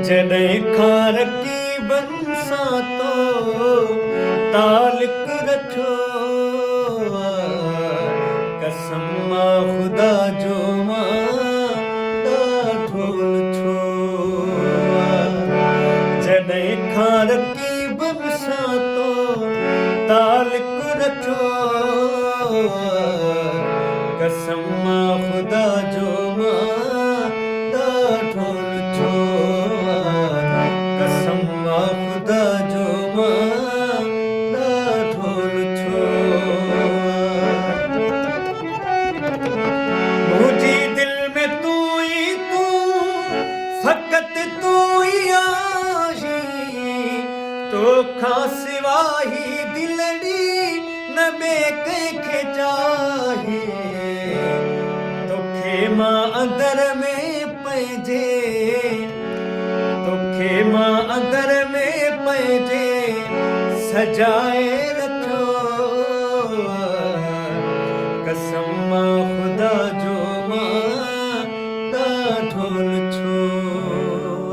जॾहिं खार की बंसा तो तालिक रखियो कसम मां ख़ुदा जो मां ॾाढो छो जॾहिं खार की बंसा तो तालिक रखियो कसम मां ख़ुदा जो मां ॾाढो छो कसम मां ख़ुदा जो मां ॾाढो छो मुंहिंजी दिलि में तूं ई तूं फ़क़ति तूं ई आहीं तोखां सिवाइ दिलड़ी न ॿिए कंहिंखे चाहे तोखे मां अंदर में पंहिंजे तोखे मां अंदर में पंहिंजे सजाए रखियो कसम